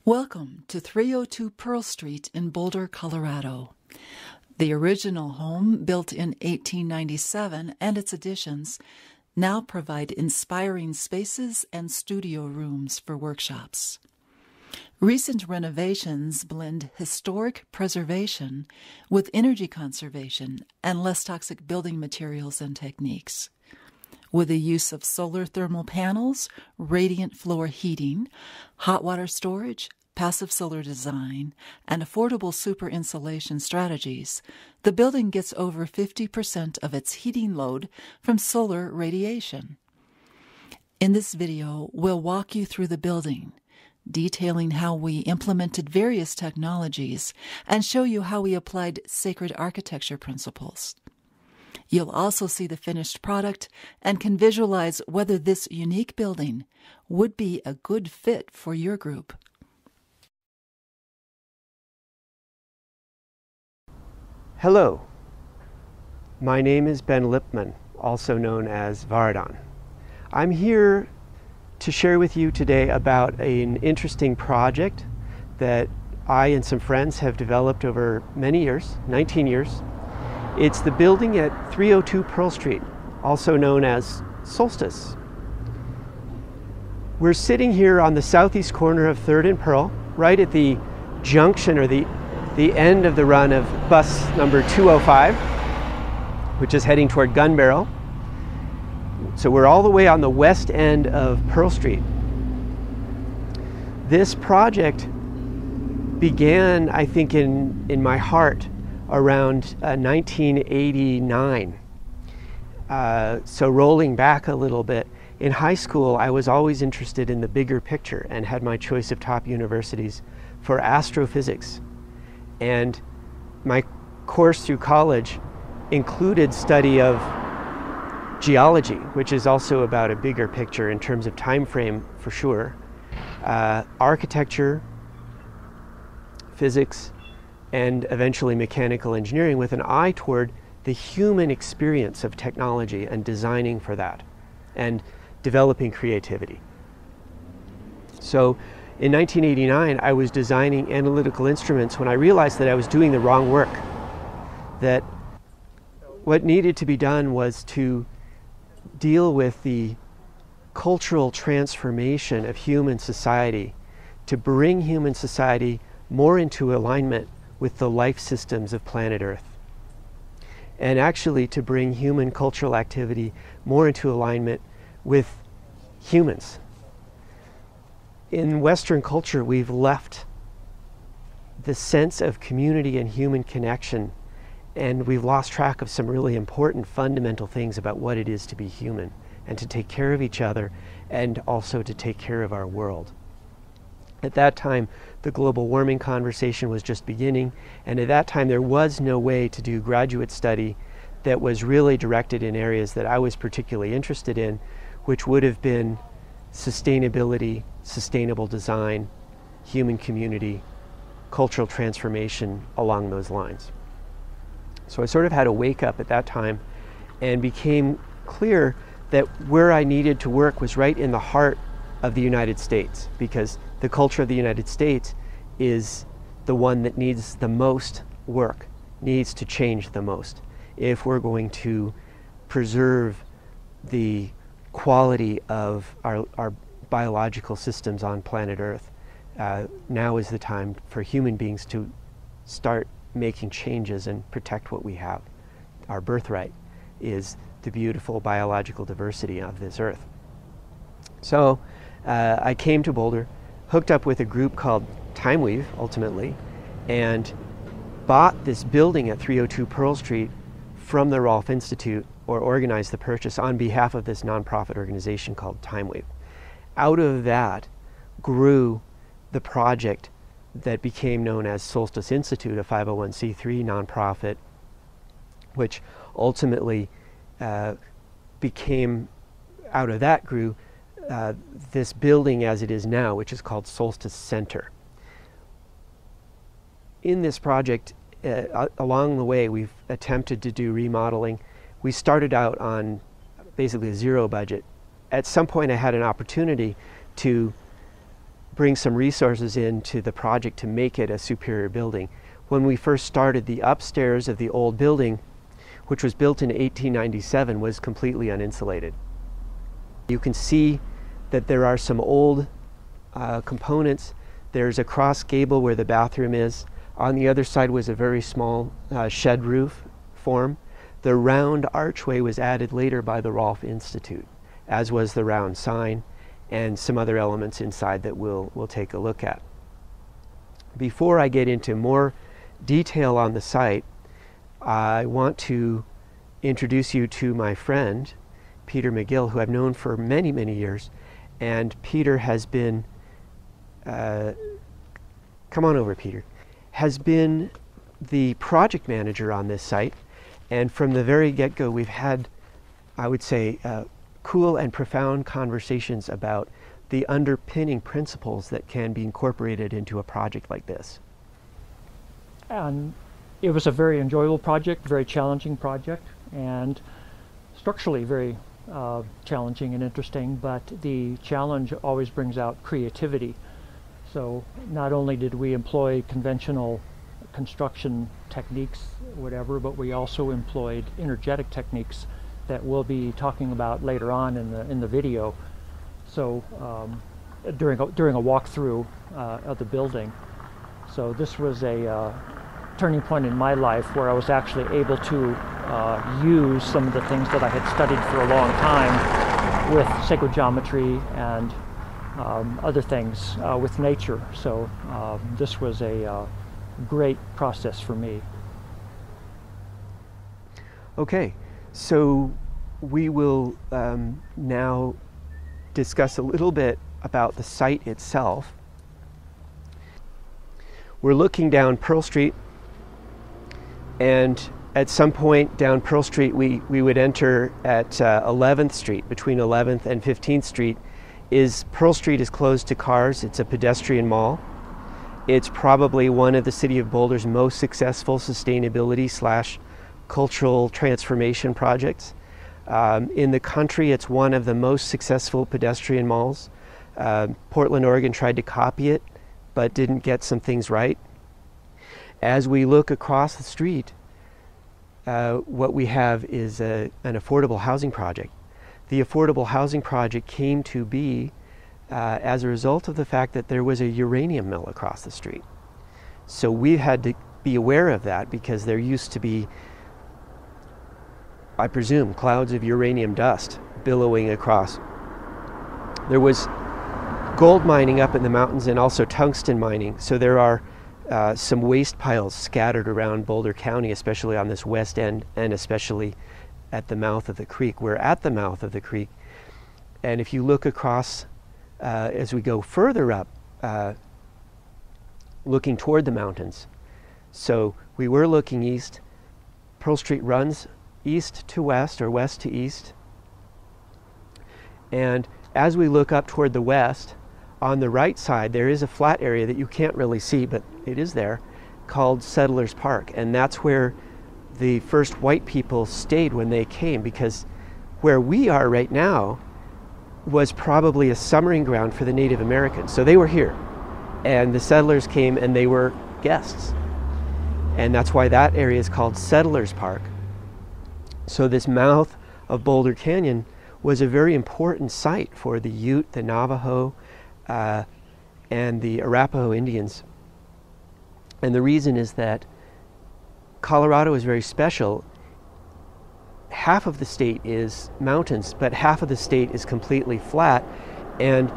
Welcome to 302 Pearl Street in Boulder, Colorado. The original home, built in 1897, and its additions now provide inspiring spaces and studio rooms for workshops. Recent renovations blend historic preservation with energy conservation and less toxic building materials and techniques. With the use of solar thermal panels, radiant floor heating, hot water storage, passive solar design, and affordable super insulation strategies, the building gets over 50% of its heating load from solar radiation. In this video, we'll walk you through the building, detailing how we implemented various technologies and show you how we applied sacred architecture principles. You'll also see the finished product and can visualize whether this unique building would be a good fit for your group. Hello, my name is Ben Lipman, also known as Varadaan. I'm here to share with you today about an interesting project that I and some friends have developed over many years, 19 years. It's the building at 302 Pearl Street, also known as Solstice. We're sitting here on the southeast corner of 3rd and Pearl, right at the junction or the end of the run of bus number 205, which is heading toward Gun Barrel. So we're all the way on the west end of Pearl Street. This project began, I think, in my heart around 1989. So rolling back a little bit, in high school I was always interested in the bigger picture and had my choice of top universities for astrophysics. And my course through college included study of geology, which is also about a bigger picture in terms of time frame for sure, architecture, physics, and eventually mechanical engineering, with an eye toward the human experience of technology and designing for that and developing creativity. So in 1989, I was designing analytical instruments when I realized that I was doing the wrong work, that what needed to be done was to deal with the cultural transformation of human society, to bring human society more into alignment with the life systems of planet Earth, and actually to bring human cultural activity more into alignment with humans. In Western culture, we've left the sense of community and human connection, and we've lost track of some really important fundamental things about what it is to be human and to take care of each other and also to take care of our world. At that time, the global warming conversation was just beginning, and at that time there was no way to do graduate study that was really directed in areas that I was particularly interested in, which would have been sustainability, sustainable design, human community, cultural transformation along those lines. So I sort of had a wake up at that time and became clear that where I needed to work was right in the heart of the United States, because the culture of the United States is the one that needs the most work, needs to change the most, if we're going to preserve the quality of our biological systems on planet Earth. Now is the time for human beings to start making changes and protect what we have. Our birthright is the beautiful biological diversity of this Earth. So I came to Boulder, hooked up with a group called Timeweave, ultimately, and bought this building at 302 Pearl Street from the Rolfe Institute, or organized the purchase on behalf of this nonprofit organization called Timeweave. Out of that grew the project that became known as Solstice Institute, a 501c3 nonprofit, which ultimately became, out of that grew this building as it is now, which is called Solstice Center. In this project, along the way, we've attempted to do remodeling. We started out on basically a zero budget. At some point I had an opportunity to bring some resources into the project to make it a superior building. When we first started, the upstairs of the old building, which was built in 1897, was completely uninsulated. You can see that there are some old components. There's a cross gable where the bathroom is. On the other side was a very small shed roof form. The round archway was added later by the Rolfe Institute, as was the round sign and some other elements inside that we'll take a look at. Before I get into more detail on the site, I want to introduce you to my friend, Peter McGill, who I've known for many, many years. And Peter has been, come on over, Peter, has been the project manager on this site. And from the very get-go, we've had, I would say, cool and profound conversations about the underpinning principles that can be incorporated into a project like this. And it was a very enjoyable project, very challenging project, and structurally very challenging and interesting, but the challenge always brings out creativity. So not only did we employ conventional construction techniques, whatever, but we also employed energetic techniques that we'll be talking about later on in the video. So during a walkthrough of the building. So this was a turning point in my life where I was actually able to use some of the things that I had studied for a long time with sacred geometry and other things with nature. So this was a great process for me. Okay, so we will now discuss a little bit about the site itself. We're looking down Pearl Street, and at some point down Pearl Street we would enter at 11th Street. Between 11th and 15th Street Pearl Street is closed to cars. It's a pedestrian mall. It's probably one of the City of Boulder's most successful sustainability / cultural transformation projects. In the country, it's one of the most successful pedestrian malls. Portland, Oregon tried to copy it, but didn't get some things right. As we look across the street, what we have is an affordable housing project. The affordable housing project came to be as a result of the fact that there was a uranium mill across the street. So we had to be aware of that because there used to be, I presume, clouds of uranium dust billowing across. There was gold mining up in the mountains and also tungsten mining. So there are some waste piles scattered around Boulder County, especially on this west end and especially at the mouth of the creek. We're at the mouth of the creek. And if you look across as we go further up, looking toward the mountains. So we were looking east. Pearl Street runs east to west or west to east. And as we look up toward the west, on the right side there is a flat area that you can't really see, but it is there, called Settlers Park. And that's where the first white people stayed when they came, because where we are right now was probably a summering ground for the Native Americans. So they were here, and the settlers came and they were guests. And that's why that area is called Settlers Park. So this mouth of Boulder Canyon was a very important site for the Ute, the Navajo, and the Arapaho Indians. And the reason is that Colorado is very special. Half of the state is mountains, but half of the state is completely flat. And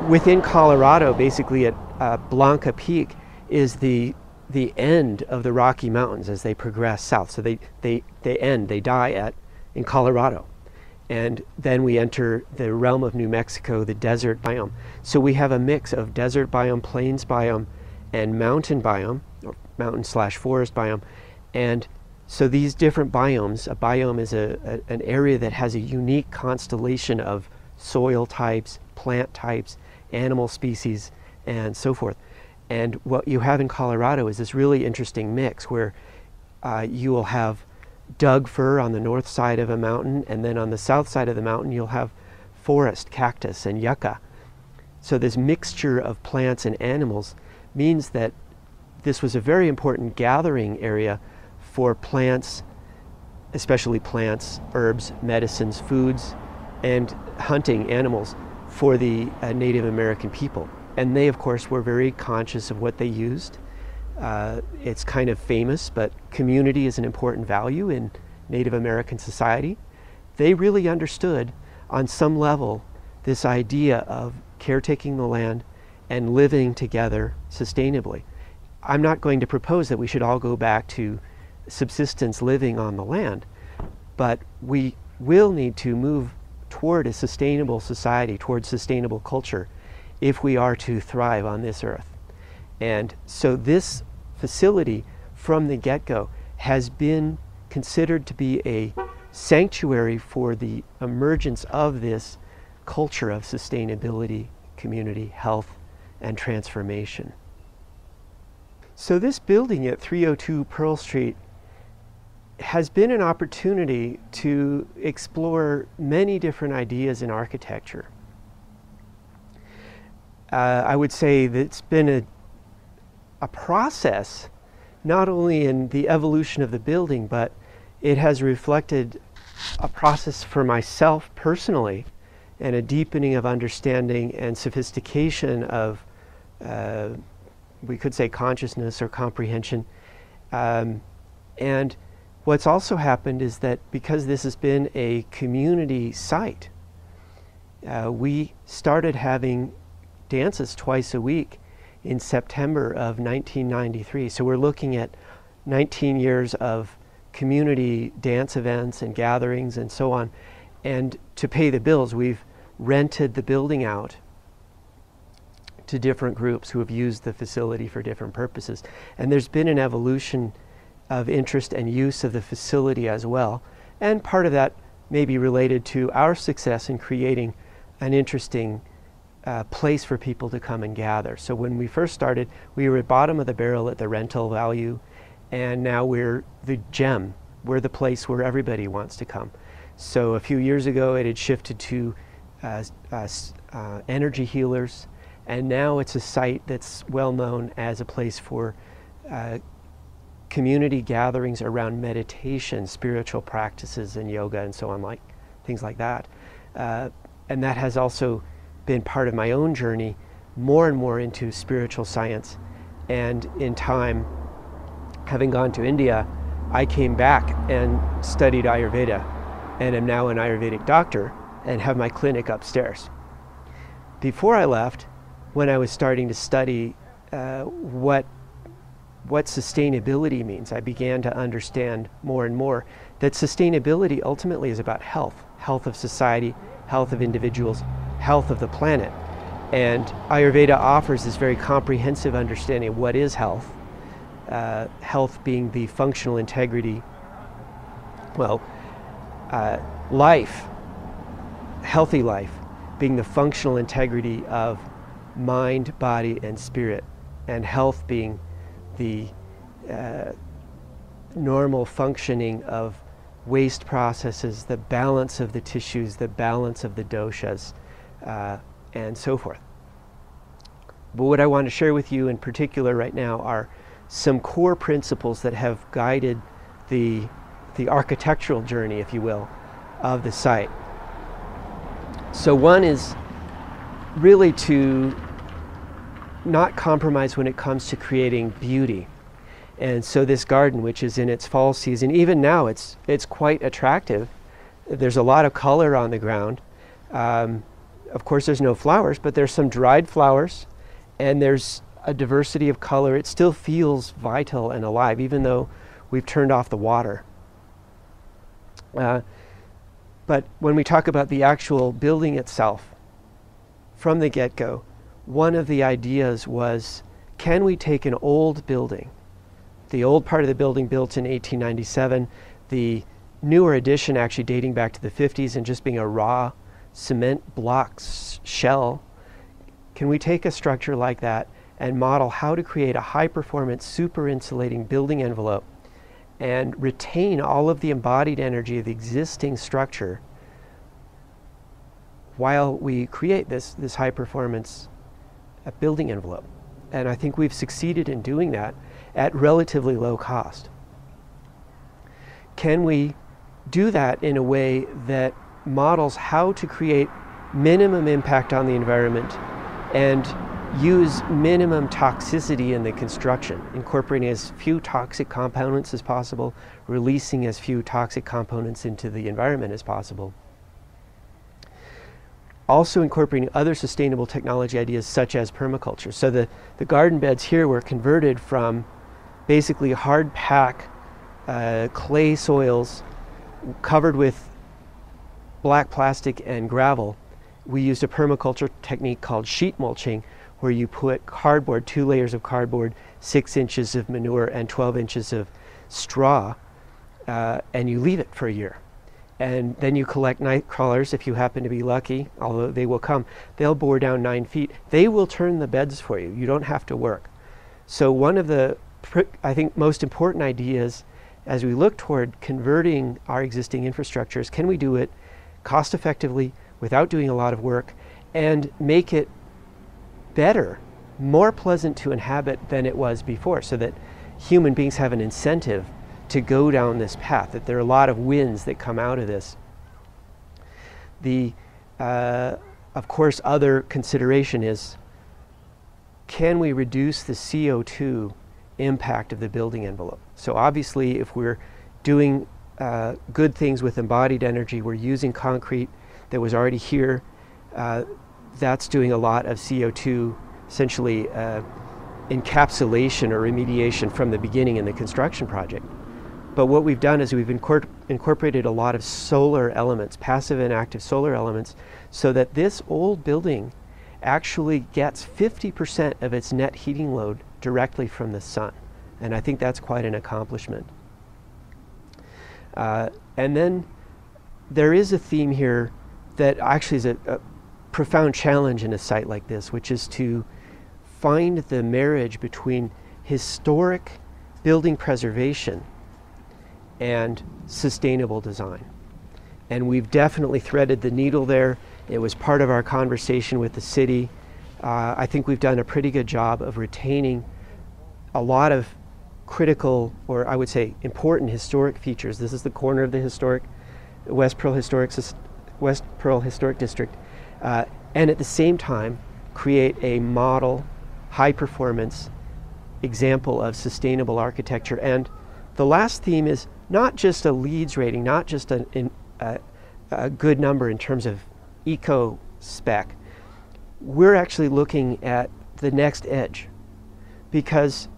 within Colorado, basically at Blanca Peak, is the end of the Rocky Mountains as they progress south. So they die in Colorado. And then we enter the realm of New Mexico, the desert biome. So we have a mix of desert biome, plains biome, and mountain biome, or mountain / forest biome. And so these different biomes, a biome is an area that has a unique constellation of soil types, plant types, animal species, and so forth. And what you have in Colorado is this really interesting mix where you will have Doug fir on the north side of a mountain, and then on the south side of the mountain you'll have forest, cactus, and yucca. So this mixture of plants and animals means that this was a very important gathering area for plants, especially plants, herbs, medicines, foods, and hunting animals for the Native American people. And they, of course, were very conscious of what they used. It's kind of famous, but community is an important value in Native American society. They really understood on some level this idea of caretaking the land and living together sustainably. I'm not going to propose that we should all go back to subsistence living on the land, but we will need to move toward a sustainable society, toward sustainable culture, if we are to thrive on this earth. And so this facility from the get-go has been considered to be a sanctuary for the emergence of this culture of sustainability, community, health, and transformation. So this building at 302 Pearl Street has been an opportunity to explore many different ideas in architecture. I would say that it's been a process, not only in the evolution of the building, but it has reflected a process for myself personally, and a deepening of understanding and sophistication of, we could say, consciousness or comprehension. And what's also happened is that because this has been a community site, we started having dances twice a week in September of 1993. So we're looking at 19 years of community dance events and gatherings and so on. And to pay the bills, we've rented the building out to different groups who have used the facility for different purposes. And there's been an evolution of interest and use of the facility as well. And part of that may be related to our success in creating an interesting place for people to come and gather. So when we first started, we were at bottom of the barrel at the rental value, and now we're the gem. We're the place where everybody wants to come. So a few years ago, it had shifted to energy healers, and now it's a site that's well known as a place for community gatherings around meditation, spiritual practices, and yoga, and so on, like things like that. And that has also been part of my own journey, more and more into spiritual science. And in time, having gone to India, I came back and studied Ayurveda, and am now an Ayurvedic doctor and have my clinic upstairs. Before I left, when I was starting to study what sustainability means, I began to understand more and more that sustainability ultimately is about health, health of society, health of individuals, health of the planet. And Ayurveda offers this very comprehensive understanding of what is health, health being the functional integrity, life, healthy life, being the functional integrity of mind, body, and spirit, and health being the normal functioning of waste processes, the balance of the tissues, the balance of the doshas, and so forth. But what I want to share with you in particular right now are some core principles that have guided the architectural journey, if you will, of the site. So one is really to not compromise when it comes to creating beauty. And so this garden, which is in its fall season, even now it's quite attractive. There's a lot of color on the ground. Of course, there's no flowers, but there's some dried flowers, and there's a diversity of color. It still feels vital and alive, even though we've turned off the water. But when we talk about the actual building itself, from the get-go, one of the ideas was, can we take an old building, the old part of the building built in 1897, the newer addition actually dating back to the 50s and just being a raw cement block shell, can we take a structure like that and model how to create a high-performance super insulating building envelope and retain all of the embodied energy of the existing structure while we create this high-performance building envelope. And I think we've succeeded in doing that at relatively low cost. Can we do that in a way that models how to create minimum impact on the environment and use minimum toxicity in the construction, incorporating as few toxic components as possible, releasing as few toxic components into the environment as possible. Also incorporating other sustainable technology ideas such as permaculture. So the garden beds here were converted from basically hard pack clay soils covered with black plastic and gravel. We used a permaculture technique called sheet mulching, where you put cardboard, 2 layers of cardboard, 6 inches of manure, and 12 inches of straw, and you leave it for a year. And then you collect night crawlers if you happen to be lucky, although they will come. They'll bore down 9 feet. They will turn the beds for you. You don't have to work. So one of the, I think, most important ideas as we look toward converting our existing infrastructures, can we do it cost effectively without doing a lot of work and make it better, more pleasant to inhabit than it was before, so that human beings have an incentive to go down this path, that there are a lot of wins that come out of this. The, of course, other consideration is, can we reduce the CO2 impact of the building envelope? So obviously, if we're doing good things with embodied energy, we're using concrete that was already here, that's doing a lot of CO2, essentially encapsulation or remediation from the beginning in the construction project. But what we've done is we've incorporated a lot of solar elements, passive and active solar elements, so that this old building actually gets 50% of its net heating load directly from the sun. And I think that's quite an accomplishment. And then there is a theme here that actually is a profound challenge in a site like this, which is to find the marriage between historic building preservation and sustainable design. And we've definitely threaded the needle there. It was part of our conversation with the city. I think we've done a pretty good job of retaining a lot of critical, or I would say important historic features. This is the corner of the historic West Pearl Historic District, and at the same time create a model, high performance example of sustainable architecture. And the last theme is not just a LEEDs rating, not just a good number in terms of eco spec. We're actually looking at the next edge, because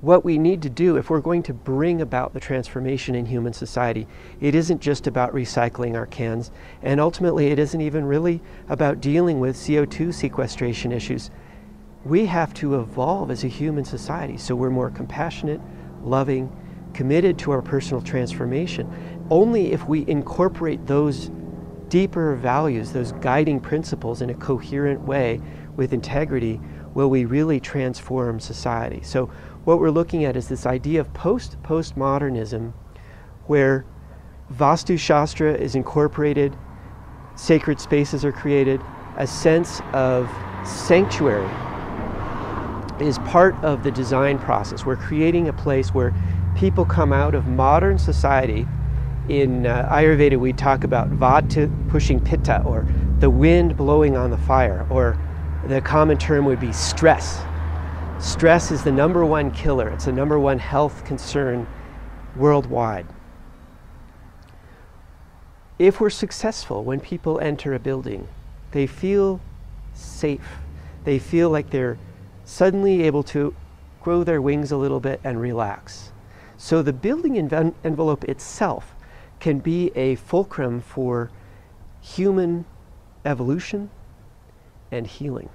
what we need to do if we're going to bring about the transformation in human society, it isn't just about recycling our cans, and ultimately it isn't even really about dealing with CO2 sequestration issues. We have to evolve as a human society so we're more compassionate, loving, committed to our personal transformation. Only if we incorporate those deeper values, those guiding principles in a coherent way with integrity, will we really transform society. So what we're looking at is this idea of postmodernism, where Vastu Shastra is incorporated, sacred spaces are created, a sense of sanctuary is part of the design process. We're creating a place where people come out of modern society. In Ayurveda, we talk about vata pushing pitta, or the wind blowing on the fire, or the common term would be stress. Stress is the #1 killer. It's the #1 health concern worldwide. If we're successful, when people enter a building, they feel safe. They feel like they're suddenly able to grow their wings a little bit and relax. So the building envelope itself can be a fulcrum for human evolution and healing.